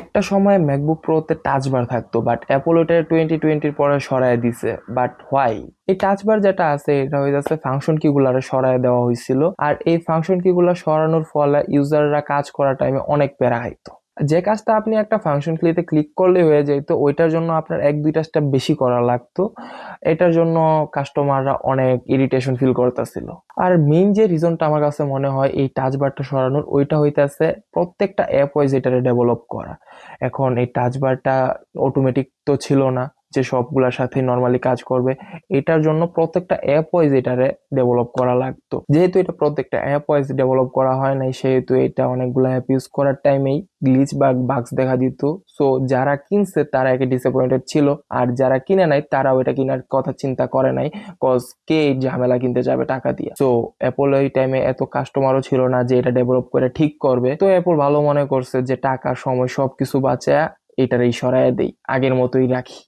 একটা সময় MacBook প্রোতে touch বার থাকতো, বাট অ্যাপল ওটা 2020 পরে সরায় দিছে। But why? এই টাচ বার যেটা আছে এটা হয়ে যাচ্ছে ফাংশন কিগুলারে সরায় দেওয়া হয়েছিল, আর এই ফাংশন কিগুলা সরানোর ফলে ইউজাররা কাজ করার টাইমে অনেক প্যারা খাইতো। যে কাজটা আপনি একটা ফাংশন কিতে ক্লিক করলে হয়ে যেত, ওইটার জন্য আপনার এক দুইটা স্টেপ বেশি করা লাগতো। এটার জন্য কাস্টমাররা অনেক ইরিটেশন ফিল করতেছিল। আর মেইন যে রিজনটা আমার কাছে মনে হয় এই টাচ বারটা সরানোর, ওইটা হইতাছে প্রত্যেকটা অ্যাপ ওয়াইজ এটারে ডেভেলপ করা। এখন এই টাচ বারটা অটোমেটিক তো ছিল না যে সবগুলোর সাথে নর্মালি কাজ করবে। এটার জন্য প্রত্যেকটা অ্যাপ ওয়াইজ এটারে ডেভেলপ করা লাগতো। যেহেতু এটা প্রত্যেকটা অ্যাপ ওয়াইজ ডেভেলপ করা হয় নাই, সেহেতু এটা অনেকগুলো অ্যাপ ইউজ করার টাইমেই গ্লিচ বা বাগস দেখা দিত। সো যারা কিনছে তারা একে ডিসঅ্যাপয়েন্টেড ছিল, আর যারা কিনে নাই তারাও এটা কেনার কথা চিন্তা করে নাই, কজ কে এই ঝামেলা কিনতে যাবে টাকা দিয়ে। সো অ্যাপল এই টাইমে এত কাস্টমারও ছিল না যে এটা ডেভেলপ করে ঠিক করবে। তো অ্যাপল ভালো মনে করছে যে টাকা সময় সবকিছু বাঁচায় এটার এই সরাইয়া দেই, আগের মতোই রাখি।